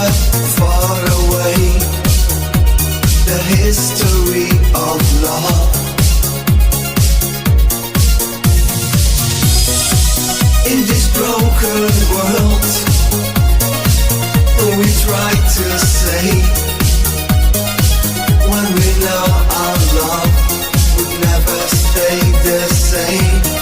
but far away. The history of love. In this broken world, we try to say, when we know our love would never stay the same.